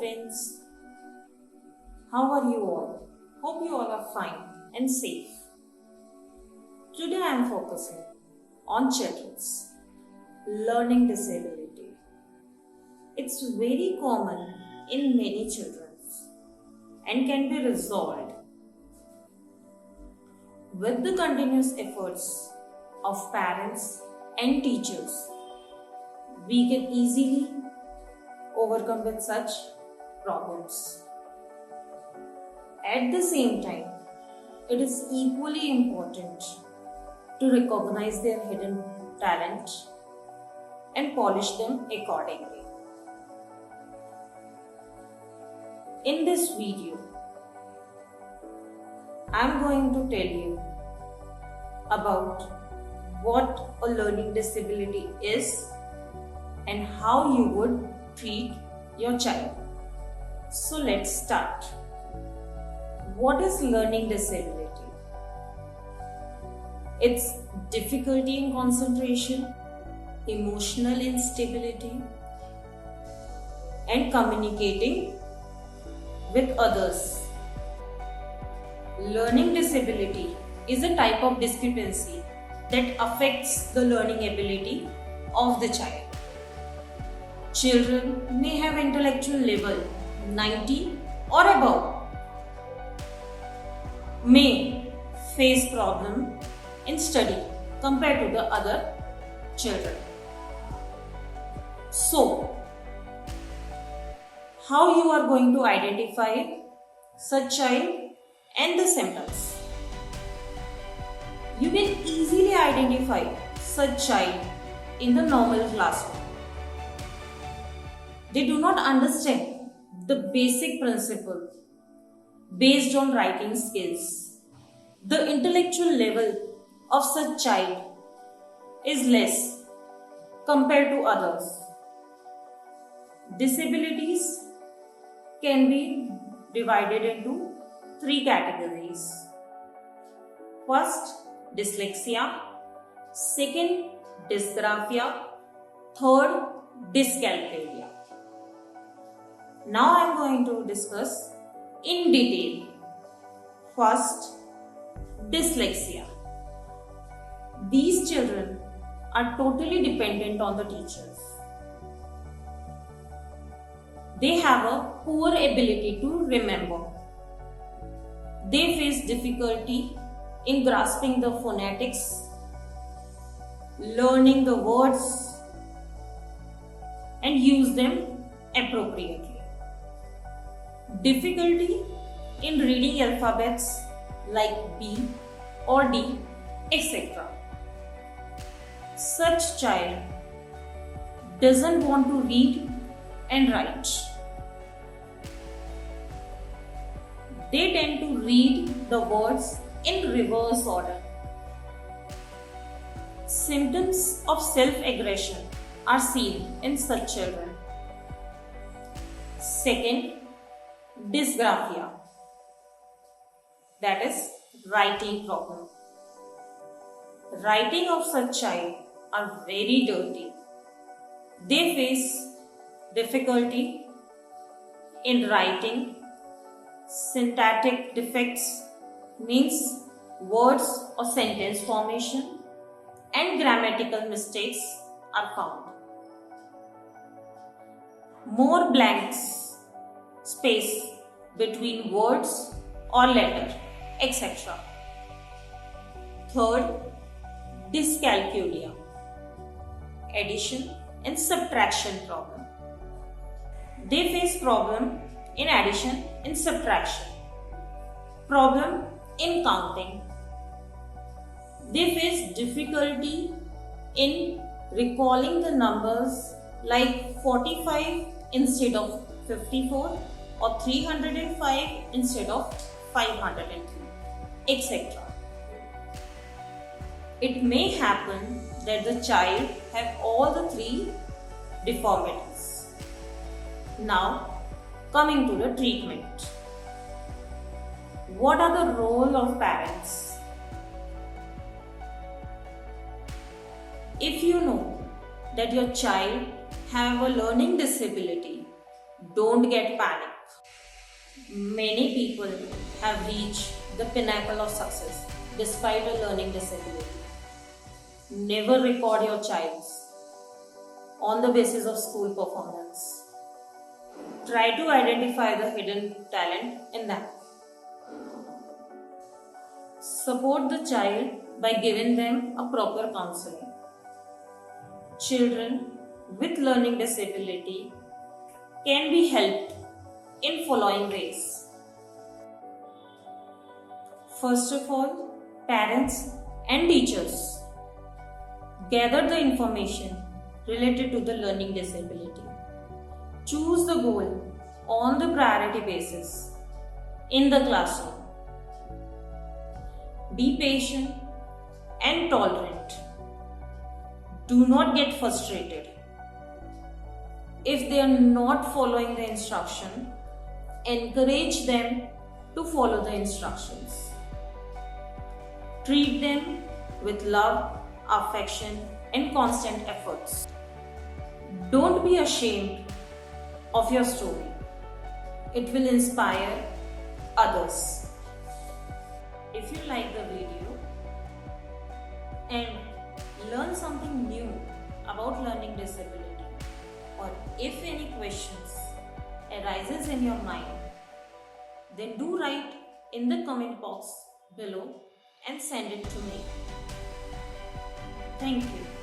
friends. How are you all? Hope you all are fine and safe. Today I am focusing on children's learning disability. It's very common in many children and can be resolved with the continuous efforts of parents and teachers. We can easily overcome with such problems. At the same time, it is equally important to recognize their hidden talent and polish them accordingly. In this video, I am going to tell you about what a learning disability is and how you would treat your child. So let's start. What is learning disability? It's difficulty in concentration, emotional instability, and communicating with others. Learning disability is a type of discrepancy that affects the learning ability of the child. Children may have intellectual level 90 or above, may face problem in study compared to the other children. So, how you are going to identify such child and the symptoms? You can easily identify such child in the normal classroom. They do not understand the basic principle based on writing skills. The intellectual level of such child is less compared to others. Disabilities can be divided into three categories. First, dyslexia. Second, dysgraphia. Third, dyscalculia. Now I am going to discuss in detail. First, dyslexia. These children are totally dependent on the teachers. They have a poor ability to remember. They face difficulty in grasping the phonetics, learning the words, and use them appropriately. Difficulty in reading alphabets like B or D, etc. Such child doesn't want to read and write. They tend to read the words in reverse order. Symptoms of self-aggression are seen in such children. Second, dysgraphia, that is writing problem. Writing of such child are very dirty. They face difficulty in writing. Syntactic defects means words or sentence formation, and grammatical mistakes are found. More blanks, space between words or letter, etc. Third, dyscalculia, addition and subtraction problem. They face problem in addition and subtraction, problem in counting. They face difficulty in recalling the numbers like 45 instead of 54 or 305 instead of 503, etc. It may happen that the child have all the three deformities. Now, coming to the treatment. What are the role of parents? If you know that your child have a learning disability, Don't get panic. Many people have reached the pinnacle of success despite a learning disability. Never record your child's on the basis of school performance. Try to identify the hidden talent in them. Support the child by giving them a proper counseling. Children with learning disability can be helped in following ways. First of all, parents and teachers gather the information related to the learning disability. Choose the goal on the priority basis in the classroom. Be patient and tolerant. Do not get frustrated. If they are not following the instruction, encourage them to follow the instructions. Treat them with love, affection, and constant efforts. Don't be ashamed of your story. It will inspire others. If you like the video and learn something new about learning disability, or if any questions arises in your mind, then do write in the comment box below and send it to me. Thank you.